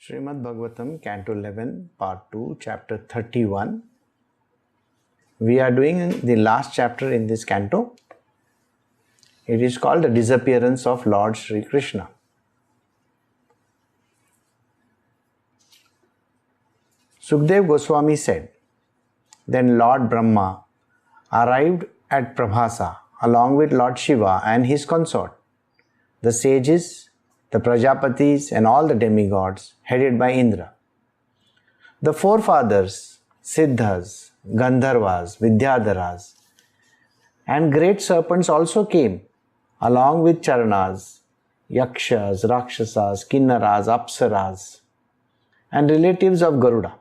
Srimad Bhagavatam, Canto 11, Part 2, Chapter 31. We are doing the last chapter in this canto. It is called the Disappearance of Lord Sri Krishna. Sukdev Goswami said, Then Lord Brahma arrived at Prabhasa along with Lord Shiva and his consort, the sages, the Prajapatis and all the demigods headed by Indra. The forefathers, Siddhas, Gandharvas, Vidyadharas and great serpents also came along with Charanas, Yakshas, Rakshasas, Kinnaras, Apsaras and relatives of Garuda,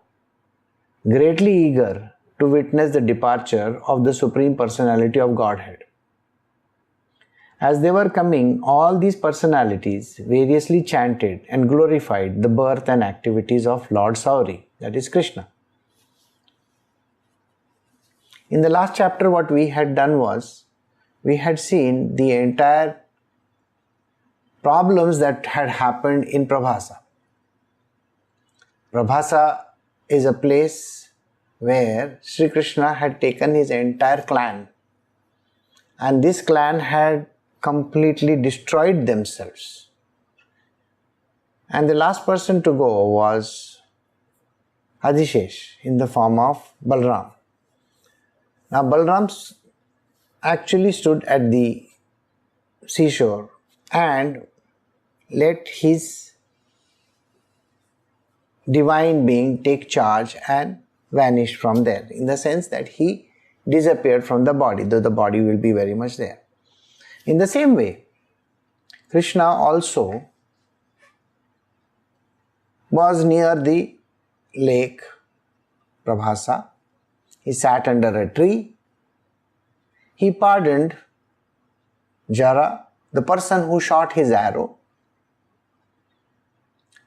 greatly eager to witness the departure of the Supreme Personality of Godhead. As they were coming, all these personalities variously chanted and glorified the birth and activities of Lord Sauri, that is Krishna. In the last chapter, what we had done was, we had seen the entire problems that had happened in Prabhasa. Prabhasa is a place where Sri Krishna had taken his entire clan, and this clan had completely destroyed themselves. And the last person to go was Adishesh in the form of Balram. Now Balram actually stood at the seashore and let his divine being take charge and vanish from there, in the sense that he disappeared from the body, though the body will be very much there. In the same way, Krishna also was near the lake Prabhasa. He sat under a tree. He pardoned Jara, the person who shot his arrow,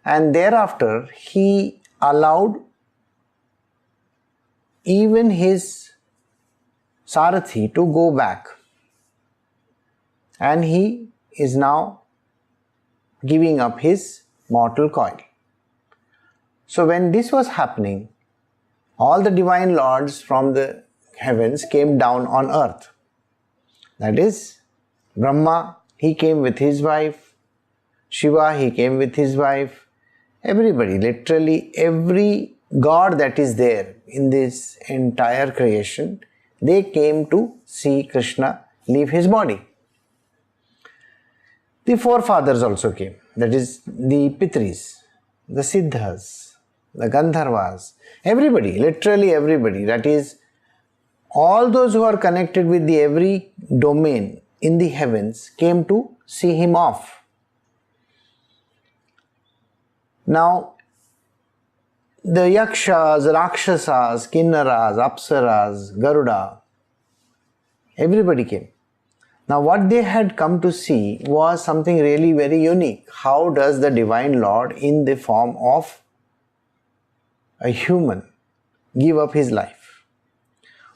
and thereafter he allowed even his Sarathi to go back. And he is now giving up his mortal coil. So when this was happening, all the divine lords from the heavens came down on earth. That is, Brahma, he came with his wife, Shiva, he came with his wife, everybody, literally every god that is there in this entire creation, they came to see Krishna leave his body. The forefathers also came, that is the Pitris, the Siddhas, the Gandharvas, everybody, literally everybody, that is all those who are connected with the every domain in the heavens came to see him off. Now, the Yakshas, Rakshasas, Kinnaras, Apsaras, Garuda, everybody came. Now what they had come to see was something really very unique. How does the Divine Lord in the form of a human give up his life?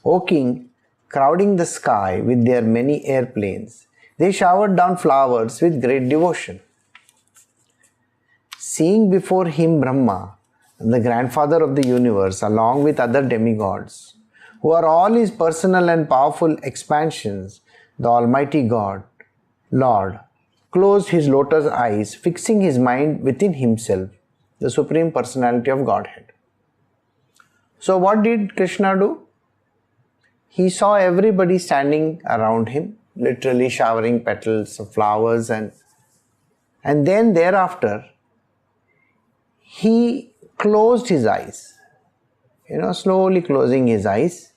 O King, crowding the sky with their many airplanes, they showered down flowers with great devotion. Seeing before him Brahma, the grandfather of the universe, along with other demigods, who are all his personal and powerful expansions, the Almighty God, Lord, closed his lotus eyes, fixing his mind within himself, the Supreme Personality of Godhead. So what did Krishna do? He saw everybody standing around him, literally showering petals of flowers, and then thereafter, he closed his eyes, slowly closing his eyes,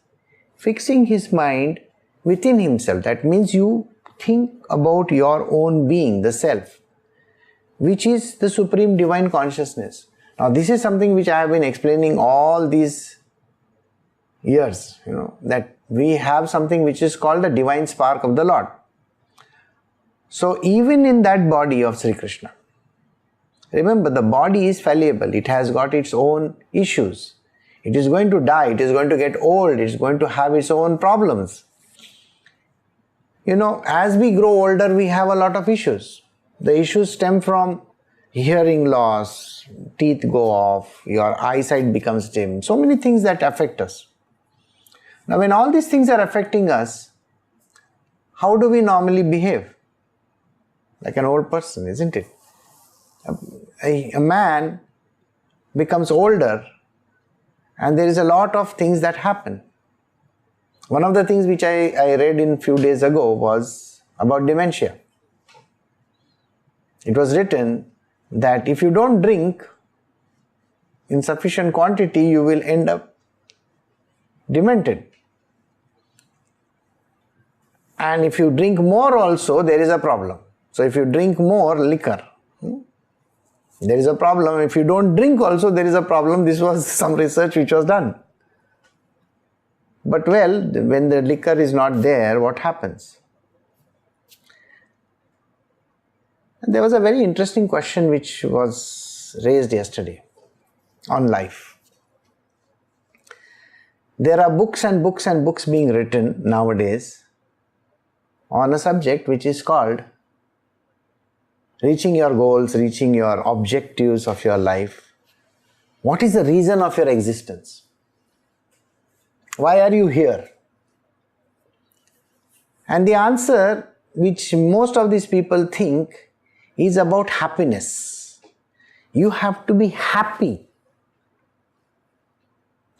fixing his mind within himself. That means you think about your own being, the self, which is the Supreme Divine Consciousness. Now this is something which I have been explaining all these years, that we have something which is called the Divine Spark of the Lord. So even in that body of Sri Krishna, remember the body is fallible, it has got its own issues. It is going to die, it is going to get old, it is going to have its own problems. As we grow older, we have a lot of issues. The issues stem from hearing loss, teeth go off, your eyesight becomes dim. So many things that affect us. Now when all these things are affecting us, how do we normally behave? Like an old person, isn't it? A man becomes older and there is a lot of things that happen. One of the things which I read in few days ago was about dementia. It was written that if you don't drink in sufficient quantity, you will end up demented. And if you drink more also, there is a problem. So if you drink more liquor, there is a problem. If you don't drink also, there is a problem. This was some research which was done. But well, when the liquor is not there, what happens? And there was a very interesting question which was raised yesterday on life. There are books and books and books being written nowadays on a subject which is called reaching your goals, reaching your objectives of your life. What is the reason of your existence? Why are you here? And the answer which most of these people think is about happiness. You have to be happy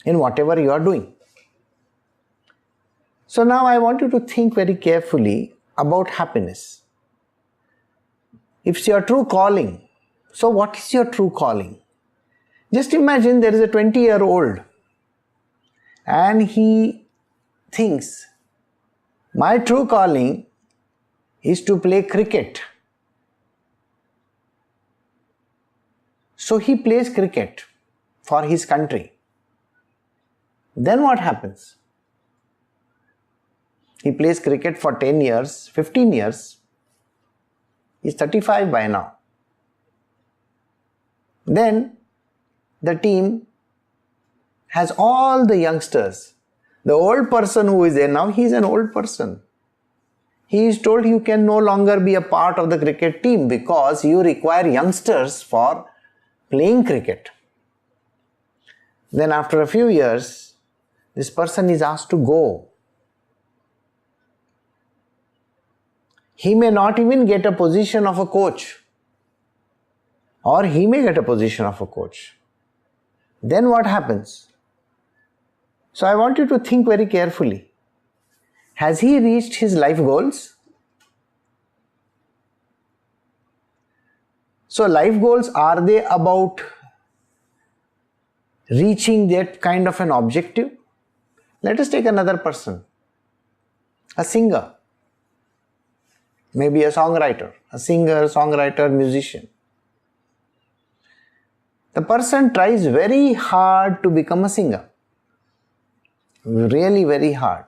in whatever you are doing. So now I want you to think very carefully about happiness. If it's your true calling, so what is your true calling? Just imagine there is a 20-year-old and he thinks, my true calling is to play cricket. So he plays cricket for his country. Then what happens? He plays cricket for 10 years, 15 years. He's 35 by now. Then the team has all the youngsters. The old person who is there now, he is an old person. He is told you can no longer be a part of the cricket team because you require youngsters for playing cricket. Then after a few years, this person is asked to go. He may not even get a position of a coach, or he may get a position of a coach. Then what happens? So I want you to think very carefully. Has he reached his life goals? So life goals, are they about reaching that kind of an objective? Let us take another person, a singer. Maybe a songwriter, a singer, songwriter, musician. The person tries very hard to become a singer. Really very hard.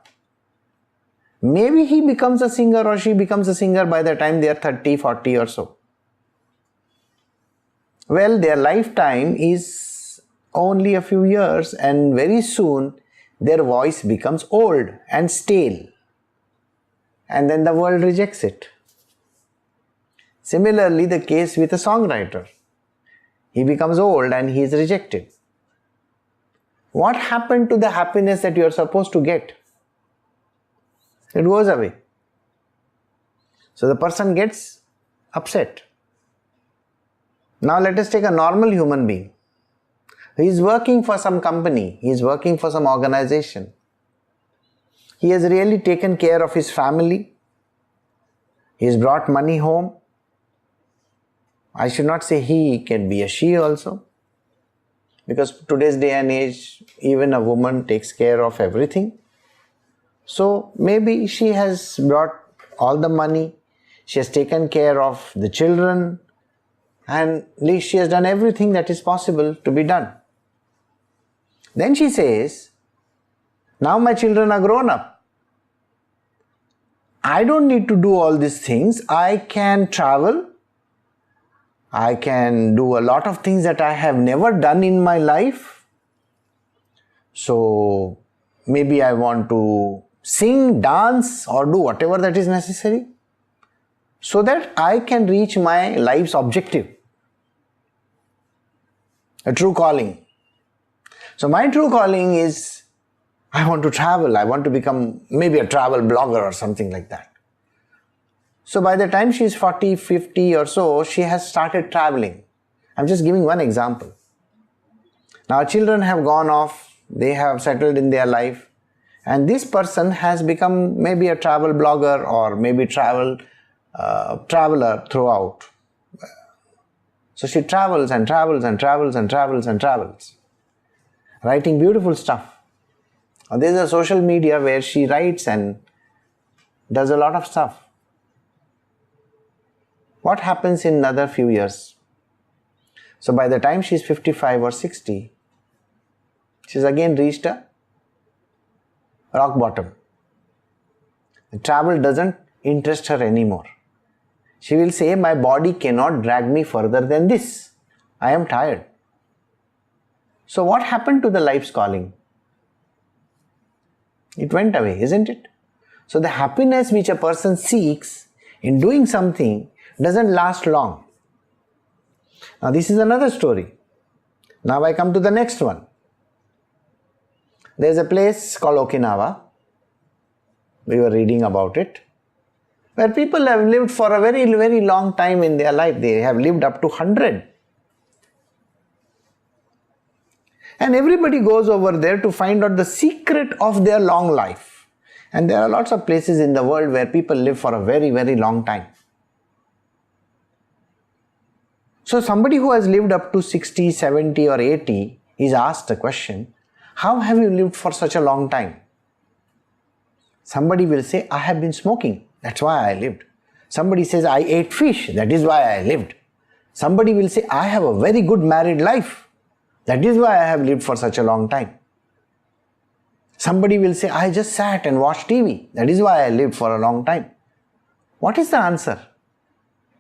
Maybe he becomes a singer or she becomes a singer by the time they are 30, 40 or so. Well, their lifetime is only a few years and very soon their voice becomes old and stale. And then the world rejects it. Similarly, the case with a songwriter. He becomes old and he is rejected. What happened to the happiness that you are supposed to get? It goes away. So the person gets upset. Now let us take a normal human being. He is working for some company. He is working for some organization. He has really taken care of his family. He has brought money home. I should not say he, it can be a she also. Because today's day and age, even a woman takes care of everything. So maybe she has brought all the money, she has taken care of the children, and at least she has done everything that is possible to be done. Then she says, now my children are grown up. I don't need to do all these things. I can travel. I can do a lot of things that I have never done in my life. So maybe I want to sing, dance or do whatever that is necessary so that I can reach my life's objective. a true calling. So my true calling is, I want to travel. I want to become maybe a travel blogger or something like that. So by the time she is 40, 50 or so, she has started traveling. I'm just giving one example. Now children have gone off, they have settled in their life, and this person has become maybe a travel blogger or maybe traveler throughout. So she travels and travels and travels and travels and travels, writing beautiful stuff. There is a social media where she writes and does a lot of stuff. What happens in another few years? So by the time she is 55 or 60, she has again reached a rock bottom. The travel doesn't interest her anymore. She will say, my body cannot drag me further than this. I am tired. So what happened to the life's calling? It went away, isn't it? So the happiness which a person seeks in doing something doesn't last long. Now this is another story. Now I come to the next one. There is a place called Okinawa. We were reading about it, where people have lived for a very, very long time in their life. They have lived up to 100. And everybody goes over there to find out the secret of their long life. And there are lots of places in the world where people live for a very, very long time. So somebody who has lived up to 60, 70 or 80 is asked a question, how have you lived for such a long time? Somebody will say, I have been smoking, that's why I lived. Somebody says, I ate fish, that is why I lived. Somebody will say, I have a very good married life, that is why I have lived for such a long time. Somebody will say, I just sat and watched TV, that is why I lived for a long time. What is the answer?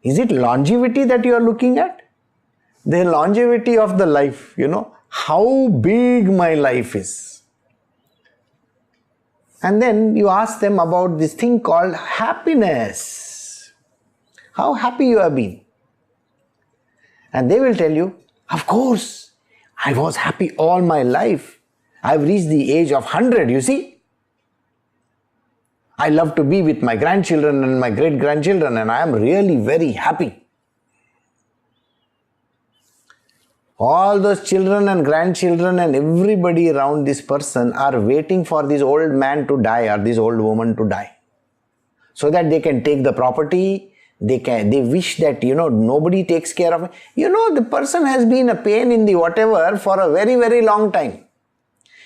Is it longevity that you are looking at? The longevity of the life, how big my life is. And then you ask them about this thing called happiness. How happy you have been. And they will tell you, of course, I was happy all my life. I've reached the age of 100, you see. I love to be with my grandchildren and my great-grandchildren, and I am really very happy. All those children and grandchildren and everybody around this person are waiting for this old man to die or this old woman to die, so that they can take the property. They wish that, nobody takes care of it. The person has been a pain in the whatever for a very, very long time.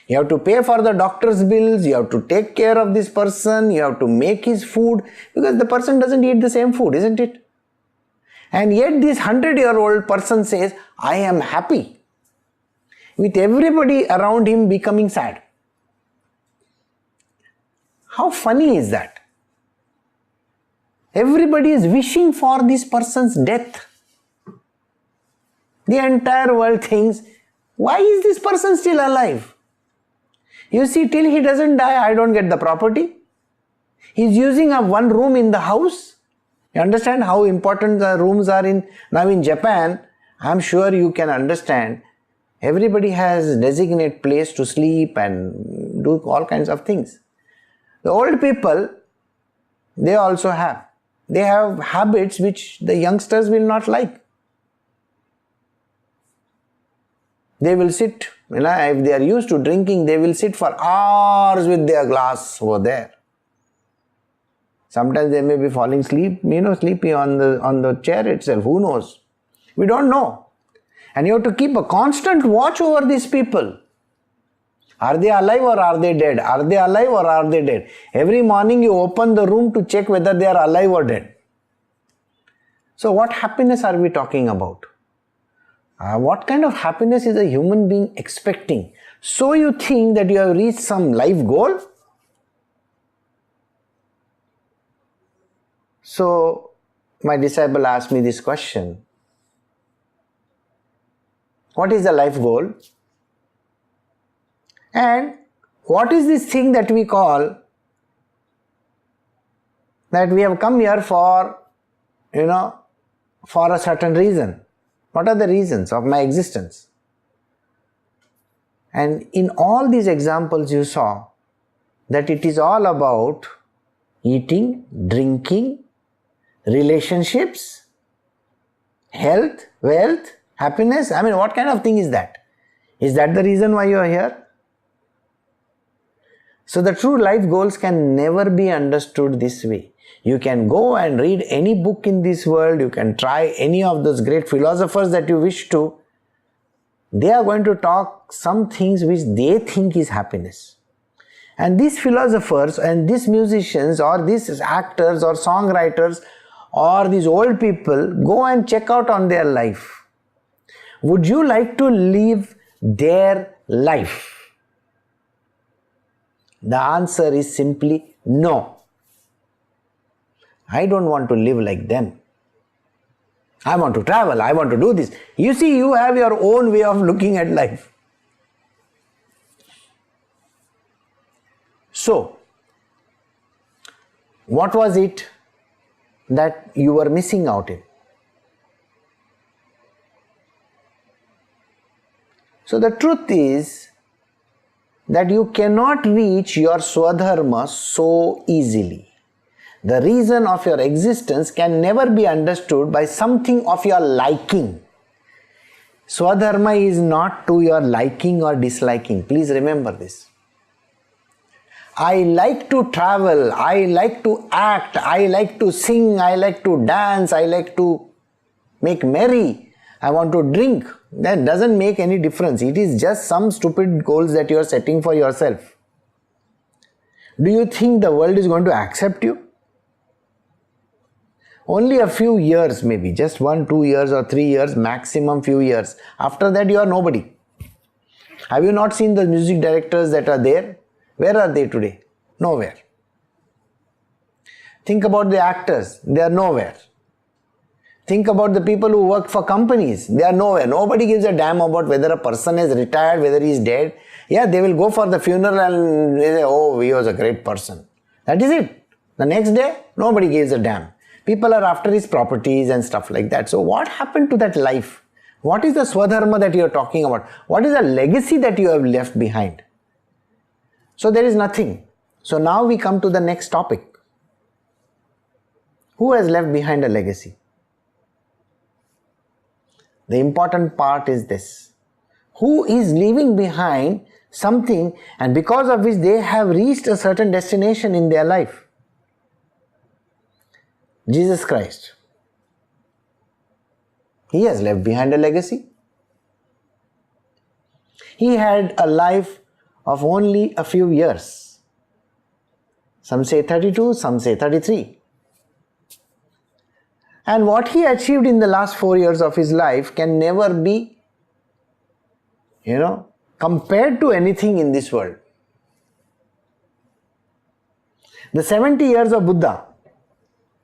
You have to pay for the doctor's bills, you have to take care of this person, you have to make his food, because the person doesn't eat the same food, isn't it? And yet this 100-year-old person says, I am happy, with everybody around him becoming sad. How funny is that? Everybody is wishing for this person's death. The entire world thinks, why is this person still alive? You see, till he doesn't die, I don't get the property. He's using up one room in the house. You understand how important the rooms are now in Japan? I'm sure you can understand. Everybody has designated place to sleep and do all kinds of things. The old people, they also have. They have habits which the youngsters will not like. They will sit, if they are used to drinking, they will sit for hours with their glass over there. Sometimes they may be falling asleep, sleepy on the chair itself. Who knows? We don't know. And you have to keep a constant watch over these people. Are they alive or are they dead? Are they alive or are they dead? Every morning you open the room to check whether they are alive or dead. So what happiness are we talking about? What kind of happiness is a human being expecting? So you think that you have reached some life goal? So my disciple asked me this question. What is the life goal? And what is this thing that we call that we have come here for, for a certain reason? What are the reasons of my existence? And in all these examples you saw that it is all about eating, drinking, relationships, health, wealth, happiness. I mean, what kind of thing is that? Is that the reason why you are here? So the true life goals can never be understood this way. You can go and read any book in this world, you can try any of those great philosophers that you wish to. They are going to talk some things which they think is happiness. And these philosophers and these musicians or these actors or songwriters or these old people, go and check out on their life. Would you like to live their life? The answer is simply no. I don't want to live like them. I want to travel, I want to do this. You see, you have your own way of looking at life. So, what was it that you were missing out in? So the truth is that you cannot reach your Swadharma so easily. The reason of your existence can never be understood by something of your liking. Swadharma is not to your liking or disliking. Please remember this. I like to travel, I like to act, I like to sing, I like to dance, I like to make merry, I want to drink. That doesn't make any difference. It is just some stupid goals that you are setting for yourself. Do you think the world is going to accept you? Only a few years, maybe just 1, 2 years or 3 years, maximum few years. After that you are nobody. Have you not seen the music directors that are there? Where are they today? Nowhere. Think about the actors. They are nowhere. Think about the people who work for companies. They are nowhere. Nobody gives a damn about whether a person is retired, whether he is dead. Yeah, they will go for the funeral and they say, oh, he was a great person. That is it. The next day, nobody gives a damn. People are after his properties and stuff like that. So what happened to that life? What is the Swadharma that you are talking about? What is the legacy that you have left behind? So there is nothing. So now we come to the next topic. Who has left behind a legacy? The important part is this. Who is leaving behind something and because of which they have reached a certain destination in their life? Jesus Christ. He has left behind a legacy. He had a life of only a few years. Some say 32, some say 33. And what he achieved in the last 4 years of his life can never be, compared to anything in this world. The 70 years of Buddha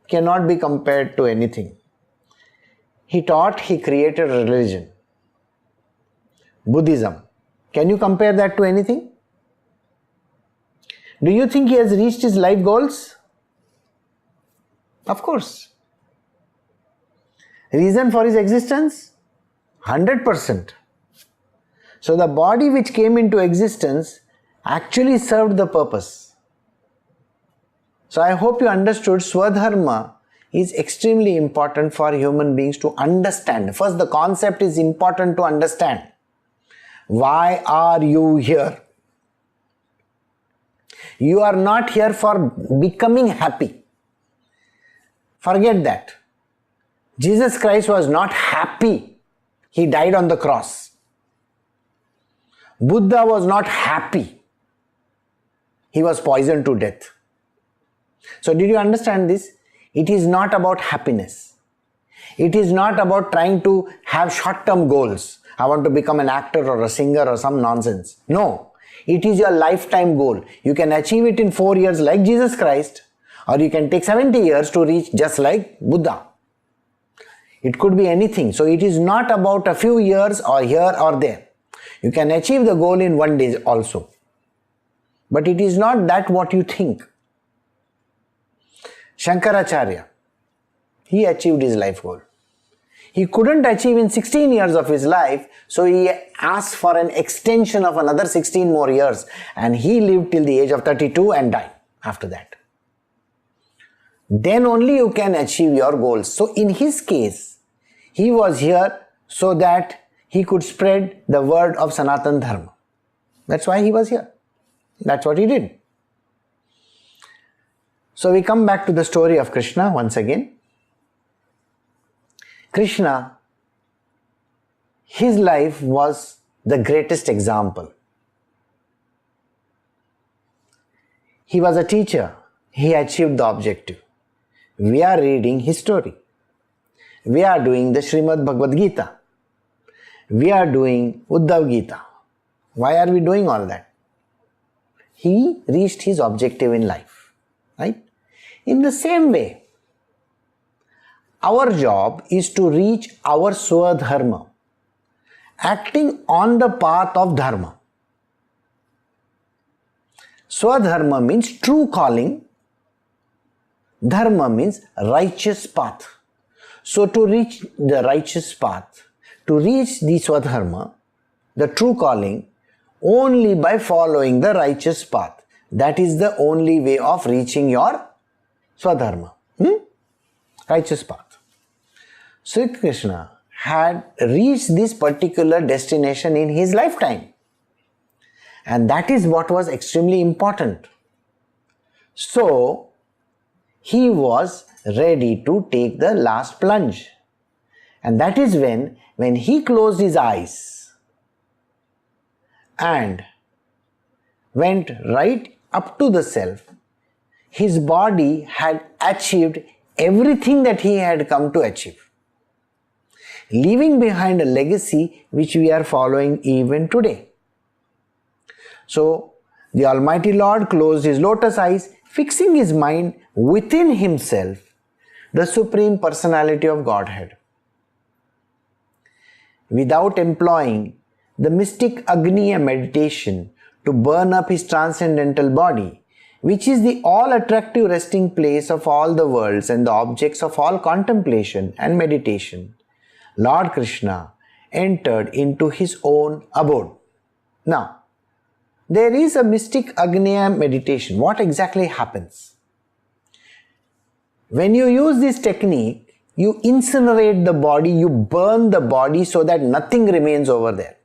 cannot be compared to anything. He taught, he created a religion. Buddhism. Can you compare that to anything? Do you think he has reached his life goals? Of course. Reason for his existence? 100%. So the body which came into existence actually served the purpose. So I hope you understood Swadharma is extremely important for human beings to understand. First, the concept is important to understand. Why are you here? You are not here for becoming happy. Forget that. Jesus Christ was not happy. He died on the cross. Buddha was not happy. He was poisoned to death. So did you understand this? It is not about happiness. It is not about trying to have short-term goals. I want to become an actor or a singer or some nonsense. No. It is your lifetime goal. You can achieve it in 4 years like Jesus Christ, or you can take 70 years to reach just like Buddha. It could be anything. So it is not about a few years or here or there. You can achieve the goal in 1 day also. But it is not that what you think. Shankaracharya, he achieved his life goal. he couldn't achieve in 16 years of his life, so he asked for an extension of another 16 more years, and he lived till the age of 32 and died after that. Then only you can achieve your goals. So in his case, he was here so that he could spread the word of Sanatana Dharma. That's why he was here. That's what he did. So we come back to the story of Krishna once again. Krishna, his life was the greatest example. He was a teacher. He achieved the objective. We are reading his story. We are doing the Srimad Bhagavad Gita. We are doing Uddhav Gita. Why are we doing all that? He reached his objective in life, right? In the same way, our job is to reach our Swadharma, acting on the path of Dharma. Swadharma means true calling. Dharma means righteous path. So to reach the righteous path, to reach the Swadharma, the true calling, only by following the righteous path. That is the only way of reaching your Swadharma. Righteous path. Sri Krishna had reached this particular destination in his lifetime. And that is what was extremely important. So, he was ready to take the last plunge. And that is when he closed his eyes and went right up to the self, his body had achieved everything that he had come to achieve, leaving behind a legacy which we are following even today. So, the Almighty Lord closed his lotus eyes, fixing his mind within himself, the Supreme Personality of Godhead. Without employing the mystic Agniya meditation to burn up his transcendental body, which is the all-attractive resting place of all the worlds and the objects of all contemplation and meditation, Lord Krishna entered into his own abode. Now, there is a mystic Agniya meditation. What exactly happens? When you use this technique, you incinerate the body, you burn the body so that nothing remains over there.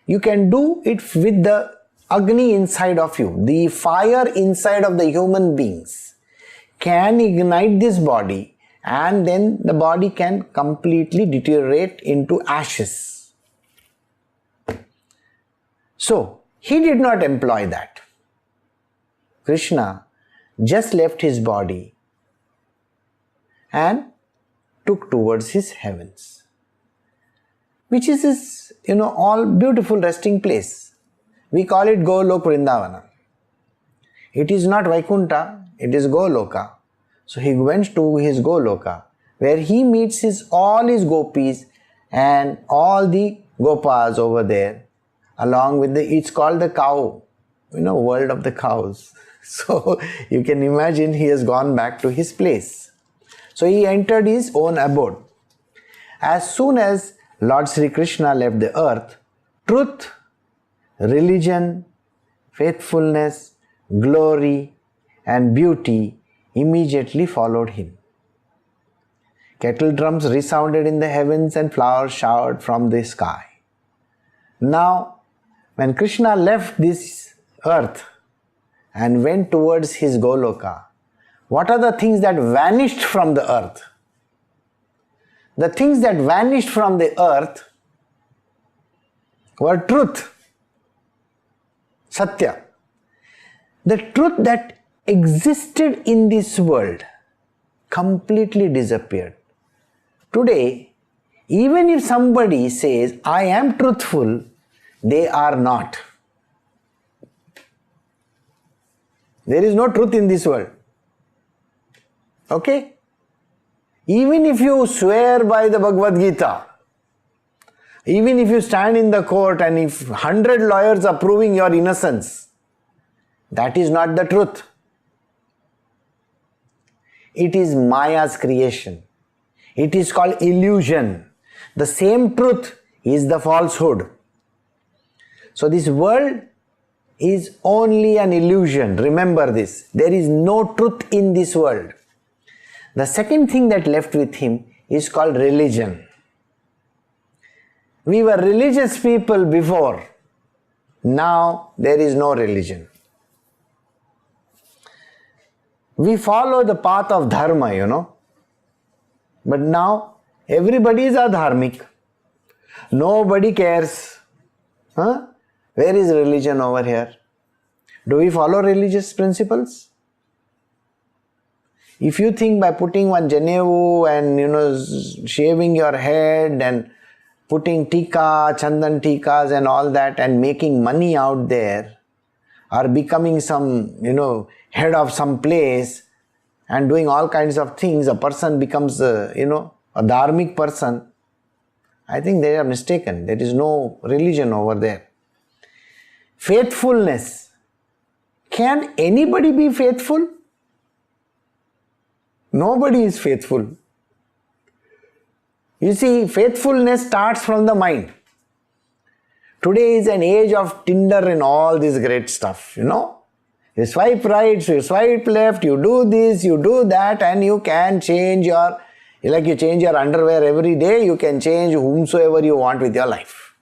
You can do it with the Agni inside of you. The fire inside of the human beings can ignite this body, and then the body can completely deteriorate into ashes. So, he did not employ that. Krishna just left his body and took towards his heavens, which is his, all beautiful resting place. We call it Golok Vrindavana. It is not Vaikuntha, it is Goloka. So he went to his Goloka, where he meets all his gopis and all the gopas over there, along with it's called the cow, world of the cows. So you can imagine he has gone back to his place. So he entered his own abode. As soon as Lord Sri Krishna left the earth, truth, religion, faithfulness, glory, and beauty immediately followed him. Kettle drums resounded in the heavens and flowers showered from the sky. Now, when Krishna left this earth and went towards his Goloka, what are the things that vanished from the earth? The things that vanished from the earth were truth, Satya. The truth that existed in this world completely disappeared. Today, even if somebody says, I am truthful, they are not. There is no truth in this world. Okay? Even if you swear by the Bhagavad Gita, even if you stand in the court and if 100 lawyers are proving your innocence, that is not the truth. It is Maya's creation. It is called illusion. The same truth is the falsehood. So this world is only an illusion. Remember this. There is no truth in this world. The second thing that left with him is called religion. We were religious people before. Now there is no religion. We follow the path of dharma, But now everybody is adharmic. Nobody cares. Where is religion over here? Do we follow religious principles? If you think by putting one janevu and shaving your head and putting tika, chandan tikas and all that and making money out there, or becoming some, head of some place and doing all kinds of things, a person becomes, a dharmic person, I think they are mistaken. There is no religion over there. Faithfulness. Can anybody be faithful? Nobody is faithful. You see, faithfulness starts from the mind. Today is an age of Tinder and all this great stuff, You swipe right, you swipe left, you do this, you do that, and you can change you change your underwear every day, you can change whomsoever you want with your life.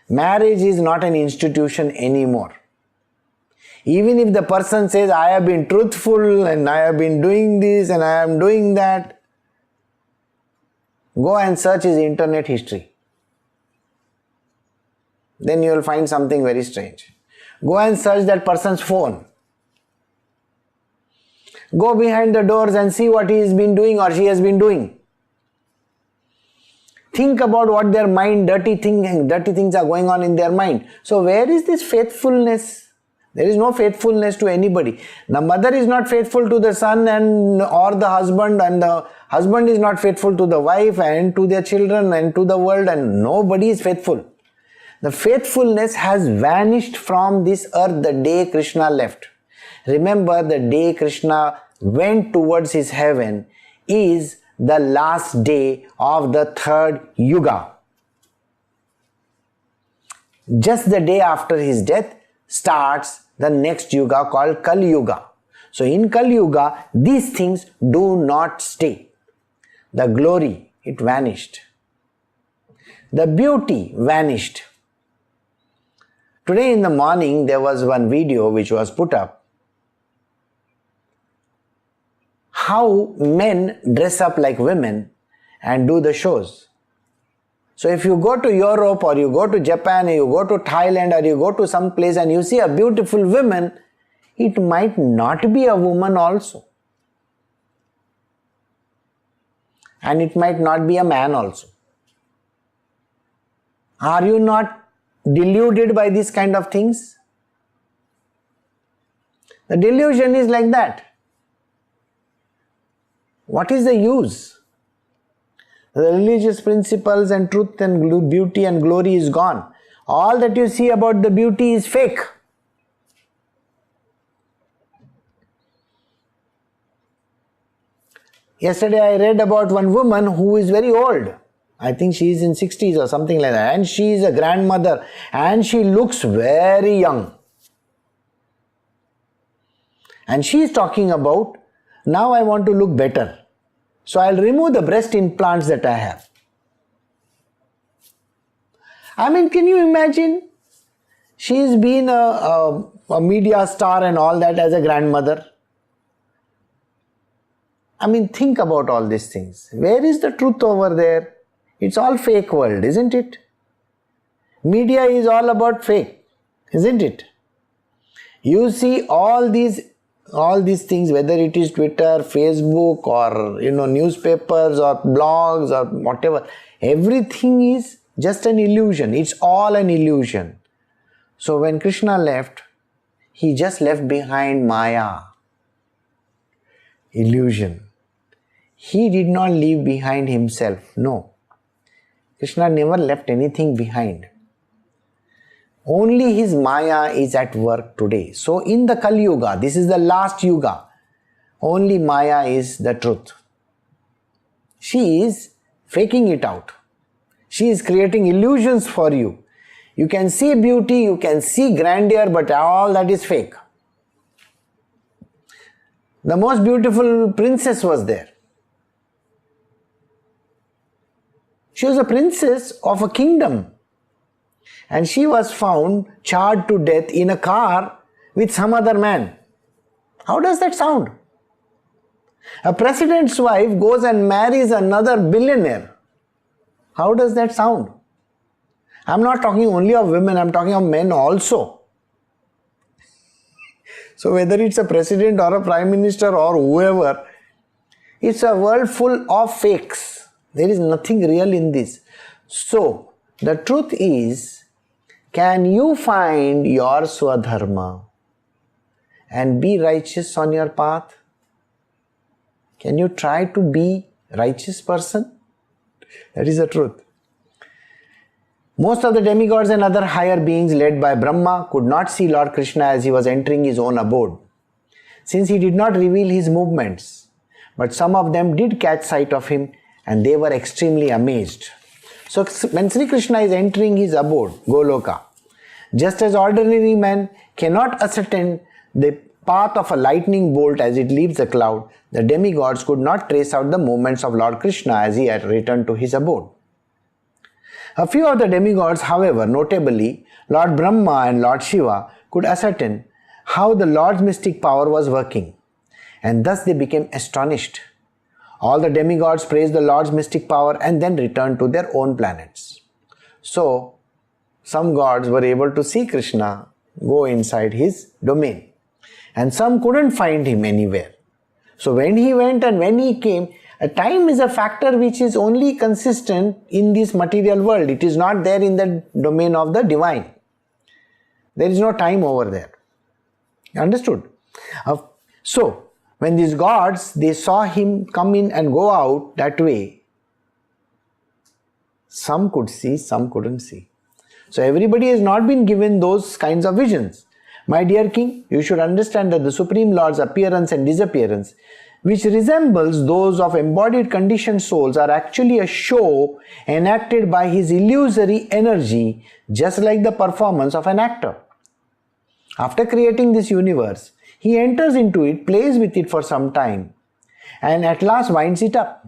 Marriage is not an institution anymore. Even if the person says, I have been truthful and I have been doing this and I am doing that, go and search his internet history. Then you will find something very strange. Go and search that person's phone. Go behind the doors and see what he has been doing or she has been doing. Think about what their mind, dirty things are going on in their mind. So where is this faithfulness? There is no faithfulness to anybody. The mother is not faithful to the son or the husband, and the husband is not faithful to the wife and to their children and to the world, and nobody is faithful. The faithfulness has vanished from this earth the day Krishna left. Remember, the day Krishna went towards his heaven is the last day of the third yuga. Just the day after his death starts the next yuga called Kali Yuga. So in Kali Yuga, these things do not stay. The glory, it vanished. The beauty vanished. Today in the morning, there was one video which was put up. How men dress up like women and do the shows. So if you go to Europe or you go to Japan or you go to Thailand or you go to some place and you see a beautiful woman, it might not be a woman also. And it might not be a man also. Are you not deluded by these kind of things? The delusion is like that. What is the use? The religious principles and truth and beauty and glory is gone. All that you see about the beauty is fake. Yesterday I read about one woman who is very old. I think she is in 60s or something like that. And she is a grandmother and she looks very young. And she is talking about, now I want to look better. So I'll remove the breast implants that I have. I mean, can you imagine? She's been a media star and all that as a grandmother. I mean, think about all these things. Where is the truth over there? It's all fake world, isn't it? Media is all about fake, isn't it? You see all these things, whether it is Twitter, Facebook or newspapers or blogs or whatever, everything is just an illusion. It's all an illusion. So when Krishna left, he just left behind Maya, illusion. He did not leave behind himself. No. Krishna never left anything behind. Only his Maya is at work today. So in the Kali Yuga, this is the last Yuga, only Maya is the truth. She is faking it out. She is creating illusions for you. You can see beauty, you can see grandeur, but all that is fake. The most beautiful princess was there. She was a princess of a kingdom. And she was found charred to death in a car with some other man. How does that sound? A president's wife goes and marries another billionaire. How does that sound? I'm not talking only of women, I'm talking of men also. So whether it's a president or a prime minister or whoever, it's a world full of fakes. There is nothing real in this. So the truth is, can you find your swadharma and be righteous on your path? Can you try to be a righteous person? That is the truth. Most of the demigods and other higher beings led by Brahma could not see Lord Krishna as he was entering his own abode, since he did not reveal his movements. But some of them did catch sight of him and they were extremely amazed. So when Sri Krishna is entering his abode, Goloka, just as ordinary man cannot ascertain the path of a lightning bolt as it leaves the cloud, the demigods could not trace out the movements of Lord Krishna as he had returned to his abode. A few of the demigods, however, notably Lord Brahma and Lord Shiva, could ascertain how the Lord's mystic power was working, and thus they became astonished. All the demigods praised the Lord's mystic power and then returned to their own planets. So, some gods were able to see Krishna go inside his domain, and some couldn't find him anywhere. So when he went and when he came, time is a factor which is only consistent in this material world. It is not there in the domain of the divine. There is no time over there. Understood? So, when these gods, they saw him come in and go out that way, some could see, some couldn't see. So everybody has not been given those kinds of visions. My dear king, you should understand that the Supreme Lord's appearance and disappearance, which resembles those of embodied conditioned souls, are actually a show enacted by his illusory energy, just like the performance of an actor. After creating this universe, he enters into it, plays with it for some time, and at last winds it up.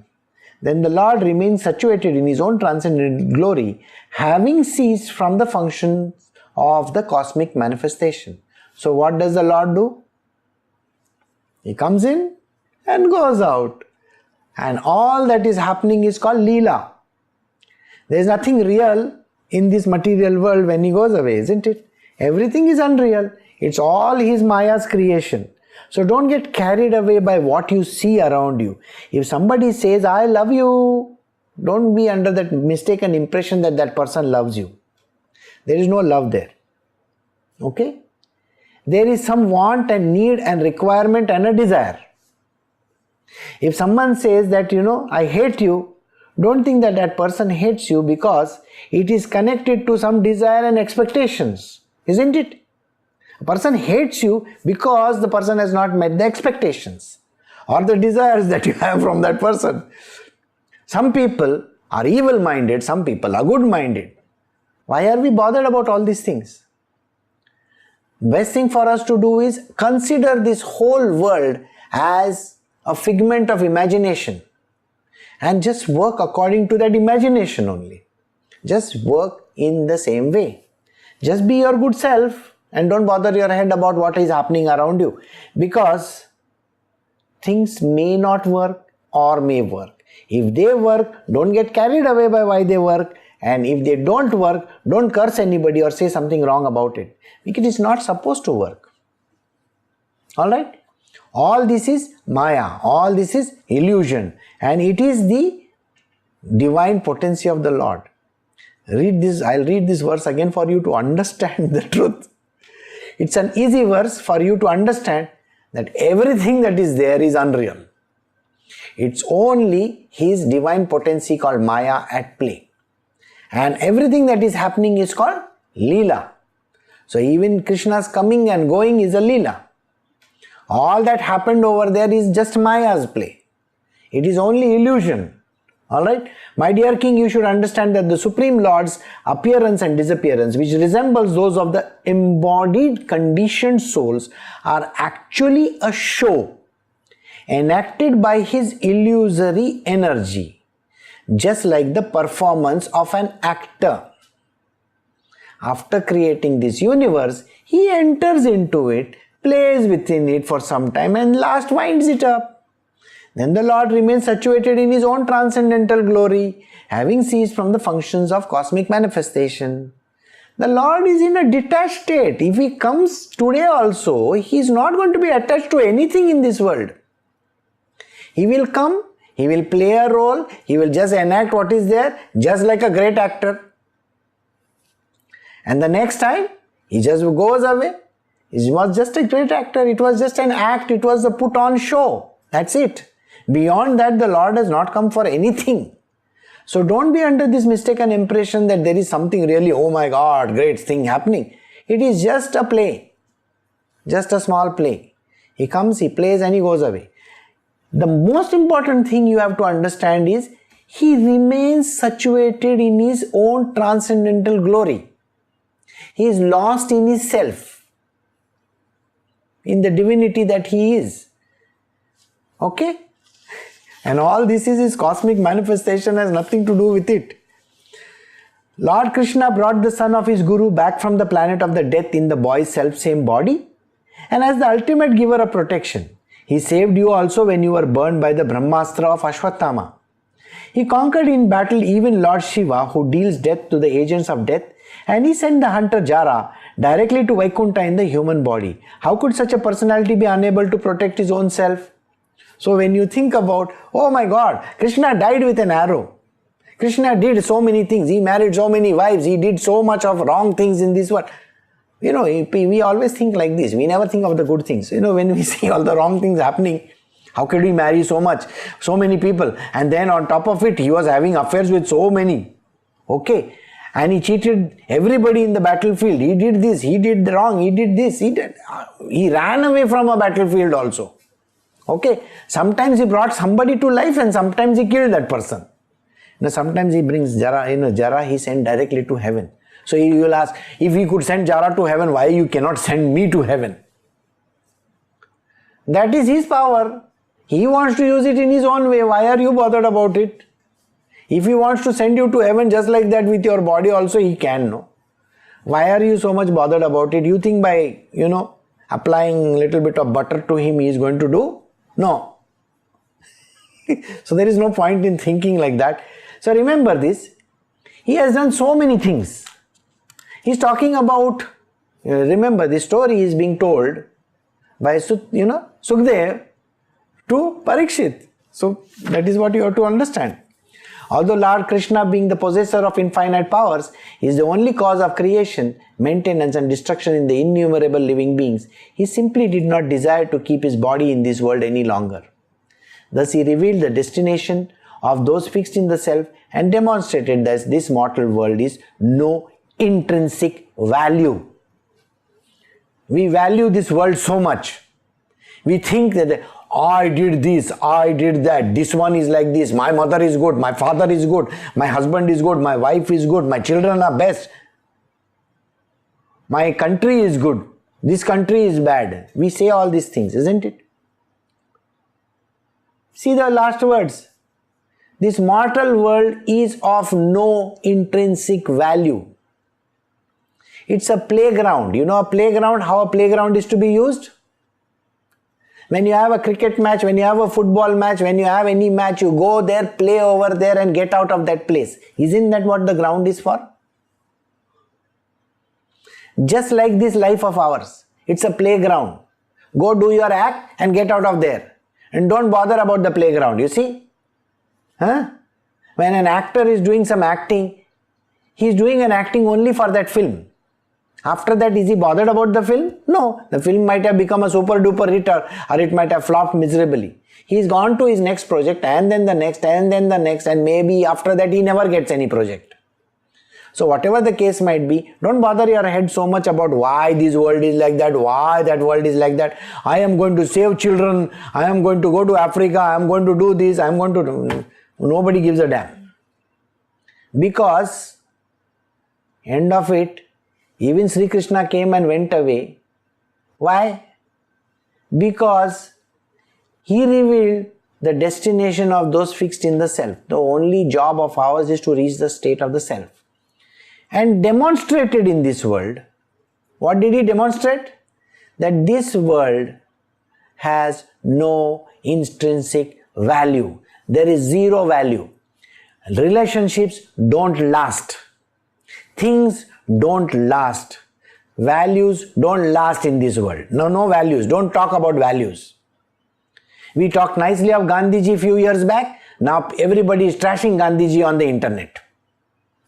Then the Lord remains situated in his own transcendent glory, having ceased from the functions of the cosmic manifestation. So what does the Lord do? He comes in and goes out. And all that is happening is called Leela. There is nothing real in this material world when he goes away, isn't it? Everything is unreal. It's all his Maya's creation. So don't get carried away by what you see around you. If somebody says, I love you, don't be under that mistaken impression that that person loves you. There is no love there. Okay? There is some want and need and requirement and a desire. If someone says that, I hate you, don't think that that person hates you because it is connected to some desire and expectations. Isn't it? A person hates you because the person has not met the expectations or the desires that you have from that person. Some people are evil-minded, some people are good-minded. Why are we bothered about all these things? Best thing for us to do is consider this whole world as a figment of imagination and just work according to that imagination only. Just work in the same way. Just be your good self and don't bother your head about what is happening around you, because things may not work or may work. If they work, don't get carried away by why they work, and if they don't work, don't curse anybody or say something wrong about it, because it is not supposed to work. Alright? All this is Maya, all this is illusion, and it is the divine potency of the Lord. Read this, I'll read this verse again for you to understand the truth. It's an easy verse for you to understand that everything that is there is unreal. It's only his divine potency called Maya at play. And everything that is happening is called Leela. So even Krishna's coming and going is a Leela. All that happened over there is just Maya's play. It is only illusion. Alright? My dear king, you should understand that the Supreme Lord's appearance and disappearance, which resembles those of the embodied conditioned souls, are actually a show enacted by his illusory energy, just like the performance of an actor. After creating this universe, he enters into it, plays within it for some time, and last winds it up. Then the Lord remains situated in his own transcendental glory, having ceased from the functions of cosmic manifestation. The Lord is in a detached state. If he comes today also, he is not going to be attached to anything in this world. He will come, he will play a role, he will just enact what is there, just like a great actor. And the next time, he just goes away. He was just a great actor, it was just an act, it was a put on show. That's it. Beyond that, the Lord has not come for anything. So don't be under this mistaken impression that there is something really, oh my God, great thing happening. It is just a play. Just a small play. He comes, he plays and he goes away. The most important thing you have to understand is he remains situated in his own transcendental glory. He is lost in his self, in the divinity that he is. Okay? And all this is his cosmic manifestation, has nothing to do with it. Lord Krishna brought the son of his Guru back from the planet of the death in the boy's self-same body, and as the ultimate giver of protection, he saved you also when you were burned by the Brahmastra of Ashwatthama. He conquered in battle even Lord Shiva, who deals death to the agents of death, and he sent the hunter Jara directly to Vaikuntha in the human body. How could such a personality be unable to protect his own self? So when you think about, oh my God, Krishna died with an arrow. Krishna did so many things. He married so many wives. He did so much of wrong things in this world. You know, we always think like this. We never think of the good things. You know, when we see all the wrong things happening, how could he marry so much, so many people? And then on top of it, he was having affairs with so many. Okay. And he cheated everybody in the battlefield. He did this, he did wrong, he did this, he ran away from a battlefield also. Okay, sometimes he brought somebody to life and sometimes he killed that person. Now sometimes he brings Jara, Jara he sent directly to heaven. So you will ask, if he could send Jara to heaven, why you cannot send me to heaven? That is his power. He wants to use it in his own way. Why are you bothered about it? If he wants to send you to heaven just like that with your body also, he can, no? Why are you so much bothered about it? You think by, applying a little bit of butter to him, he is going to do? No. So there is no point in thinking like that. So remember this. He has done so many things. He is talking about, remember the story is being told by Sukdev to Parikshit. So that is what you have to understand. Although Lord Krishna, being the possessor of infinite powers, is the only cause of creation, maintenance and destruction in the innumerable living beings, he simply did not desire to keep his body in this world any longer. Thus he revealed the destination of those fixed in the self and demonstrated that this mortal world is no intrinsic value. We value this world so much. We think that I did this, I did that, this one is like this, my mother is good, my father is good, my husband is good, my wife is good, my children are best, my country is good, this country is bad. We say all these things, isn't it? See the last words. This mortal world is of no intrinsic value. It's a playground. You know a playground, how a playground is to be used? When you have a cricket match, when you have a football match, when you have any match, you go there, play over there and get out of that place. Isn't that what the ground is for? Just like this life of ours. It's a playground. Go do your act and get out of there. And don't bother about the playground, you see? When an actor is doing some acting, he is doing an acting only for that film. After that, is he bothered about the film? No. The film might have become a super duper hit or it might have flopped miserably. He's gone to his next project and then the next and then the next, and maybe after that he never gets any project. So whatever the case might be, don't bother your head so much about why this world is like that, why that world is like that. I am going to save children, I am going to go to Africa, I am going to do this, I am going to do... Nobody gives a damn. Because, end of it, even Sri Krishna came and went away. Why? Because he revealed the destination of those fixed in the self. The only job of ours is to reach the state of the self. And demonstrated in this world. What did he demonstrate? That this world has no intrinsic value. There is zero value. Relationships don't last. Things don't last. Values don't last in this world. No values. Don't talk about values. We talked nicely of Gandhiji a few years back. Now everybody is trashing Gandhiji on the internet.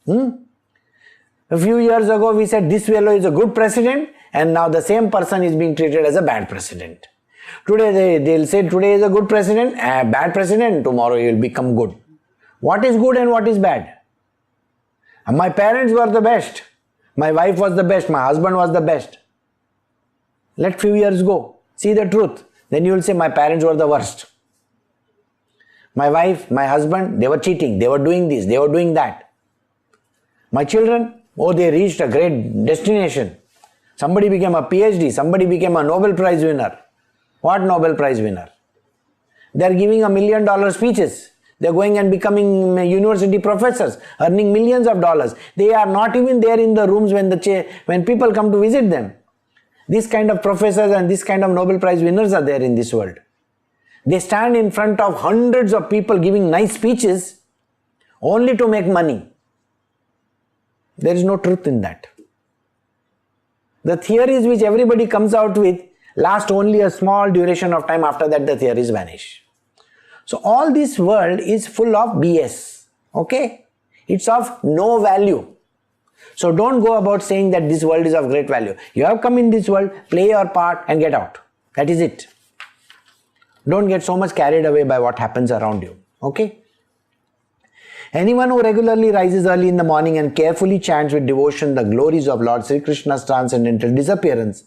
A few years ago we said this fellow is a good president, and now the same person is being treated as a bad president. Today they'll say today is a good president, bad president, tomorrow he will become good. What is good and what is bad? My parents were the best. My wife was the best. My husband was the best. Let few years go. See the truth. Then you will say my parents were the worst. My wife, my husband, they were cheating. They were doing this. They were doing that. My children, they reached a great destination. Somebody became a PhD. Somebody became a Nobel Prize winner. What Nobel Prize winner? They are giving $1 million speeches. They are going and becoming university professors, earning millions of dollars. They are not even there in the rooms when people come to visit them. This kind of professors and this kind of Nobel Prize winners are there in this world. They stand in front of hundreds of people giving nice speeches only to make money. There is no truth in that. The theories which everybody comes out with last only a small duration of time. After that the theories vanish. So all this world is full of BS. Okay? It's of no value. So don't go about saying that this world is of great value. You have come in this world, play your part and get out. That is it. Don't get so much carried away by what happens around you. Okay? Anyone who regularly rises early in the morning and carefully chants with devotion the glories of Lord Sri Krishna's transcendental disappearance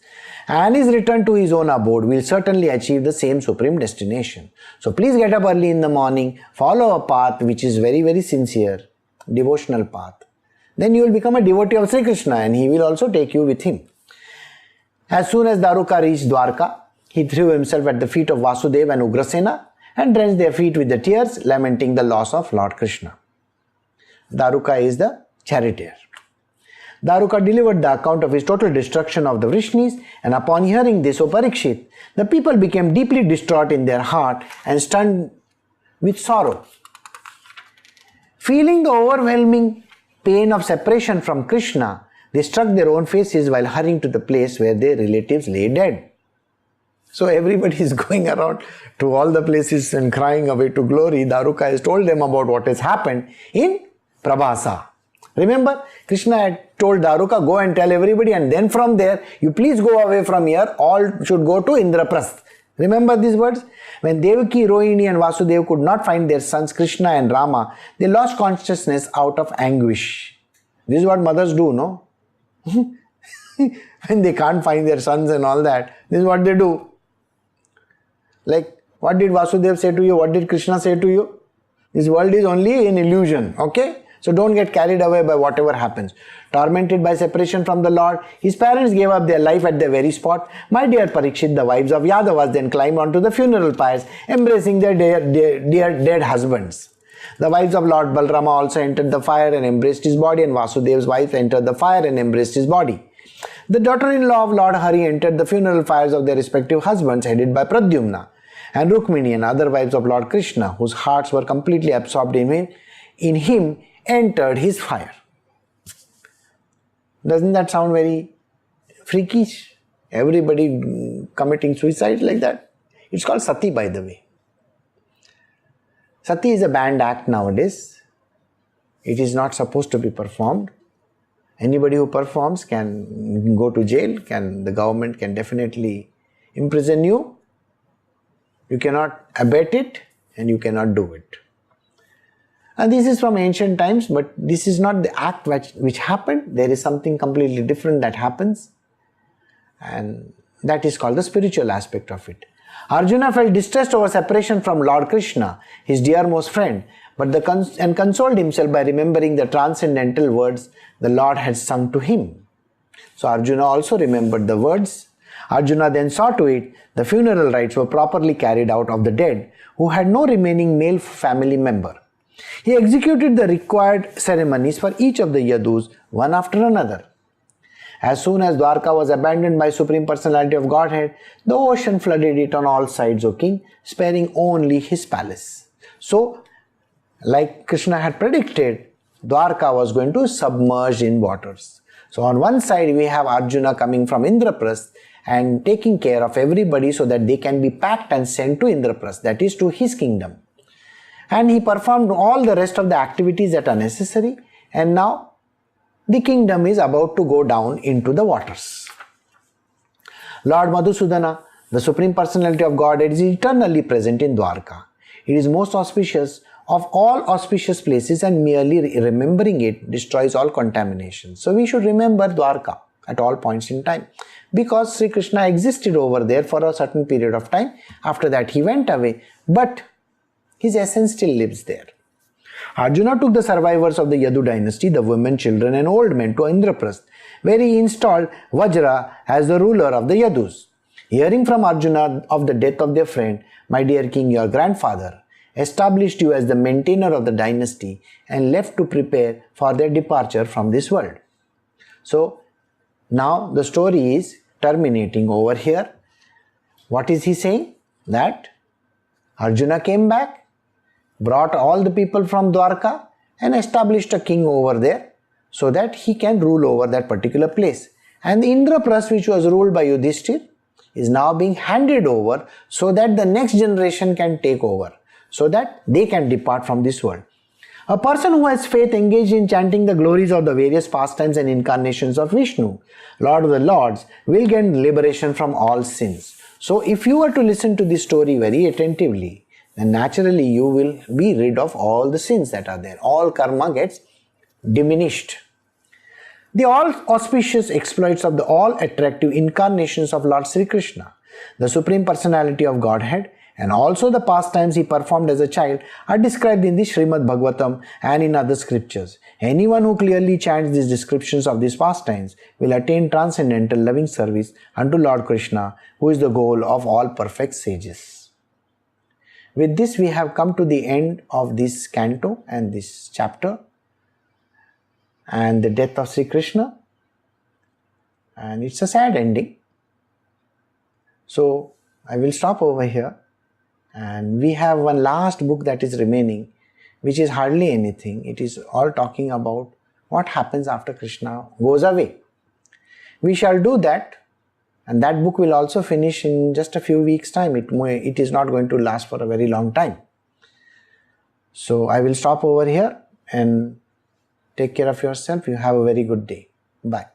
and is returned to his own abode will certainly achieve the same supreme destination. So please get up early in the morning, follow a path which is very, very sincere, devotional path. Then you will become a devotee of Sri Krishna and he will also take you with him. As soon as Daruka reached Dwarka, he threw himself at the feet of Vasudeva and Ugrasena and drenched their feet with the tears, lamenting the loss of Lord Krishna. Daruka is the charioteer. Daruka delivered the account of his total destruction of the Vrishnis, and upon hearing this, O Parikshit, the people became deeply distraught in their heart and stunned with sorrow. Feeling the overwhelming pain of separation from Krishna, they struck their own faces while hurrying to the place where their relatives lay dead. So everybody is going around to all the places and crying away to glory. Daruka has told them about what has happened in Prabhasa. Remember, Krishna had told Daruka, go and tell everybody, and then from there, you please go away from here, all should go to Indraprasth. Remember these words? When Devaki, Rohini and Vasudeva could not find their sons Krishna and Rama, they lost consciousness out of anguish. This is what mothers do, no? When they can't find their sons and all that, this is what they do. Like, what did Vasudeva say to you? What did Krishna say to you? This world is only an illusion, okay? So don't get carried away by whatever happens. Tormented by separation from the Lord, his parents gave up their life at the very spot. My dear Parikshit, the wives of Yadavas then climbed onto the funeral pyres, embracing their dear dead husbands. The wives of Lord Balrama also entered the fire and embraced his body, and Vasudeva's wife entered the fire and embraced his body. The daughter-in-law of Lord Hari entered the funeral fires of their respective husbands, headed by Pradyumna, and Rukmini and other wives of Lord Krishna, whose hearts were completely absorbed in him, entered his fire. Doesn't that sound very freakish? Everybody committing suicide like that? It's called sati, by the way. Sati is a banned act nowadays. It is not supposed to be performed. Anybody who performs can go to jail, the government can definitely imprison you. You cannot abet it and you cannot do it. And this is from ancient times, but this is not the act which happened. There is something completely different that happens, and that is called the spiritual aspect of it. Arjuna felt distressed over separation from Lord Krishna, his dearmost friend, and consoled himself by remembering the transcendental words the Lord had sung to him. So Arjuna also remembered the words. Arjuna then saw to it the funeral rites were properly carried out of the dead who had no remaining male family member. He executed the required ceremonies for each of the Yadus one after another. As soon as Dwarka was abandoned by Supreme Personality of Godhead, the ocean flooded it on all sides, O king, sparing only his palace. So, like Krishna had predicted, Dwarka was going to submerge in waters. So on one side we have Arjuna coming from Indraprasth and taking care of everybody so that they can be packed and sent to Indraprasth, that is to his kingdom. And he performed all the rest of the activities that are necessary, and now the kingdom is about to go down into the waters. Lord Madhusudana, the Supreme Personality of Godhead, is eternally present in Dwarka. It is most auspicious of all auspicious places, and merely remembering it destroys all contamination. So we should remember Dwarka at all points in time, because Sri Krishna existed over there for a certain period of time. After that he went away, but his essence still lives there. Arjuna took the survivors of the Yadu dynasty, the women, children and old men, to Indraprasth, where he installed Vajra as the ruler of the Yadus. Hearing from Arjuna of the death of their friend, my dear king, your grandfather established you as the maintainer of the dynasty and left to prepare for their departure from this world. So now the story is terminating over here. What is he saying? That Arjuna came back, brought all the people from Dwarka and established a king over there so that he can rule over that particular place. And the Indraprasth, which was ruled by Yudhishthir, is now being handed over so that the next generation can take over, so that they can depart from this world. A person who has faith engaged in chanting the glories of the various pastimes and incarnations of Vishnu, Lord of the Lords, will gain liberation from all sins. So if you were to listen to this story very attentively, then naturally you will be rid of all the sins that are there. All karma gets diminished. The all auspicious exploits of the all attractive incarnations of Lord Sri Krishna, the Supreme Personality of Godhead, and also the pastimes he performed as a child are described in the Srimad Bhagavatam and in other scriptures. Anyone who clearly chants these descriptions of these pastimes will attain transcendental loving service unto Lord Krishna, who is the goal of all perfect sages. With this we have come to the end of this canto and this chapter and the death of Sri Krishna, and it's a sad ending. So I will stop over here, and we have one last book that is remaining, which is hardly anything. It is all talking about what happens after Krishna goes away. We shall do that, and that book will also finish in just a few weeks' time. It is not going to last for a very long time. So I will stop over here and take care of yourself. You have a very good day. Bye.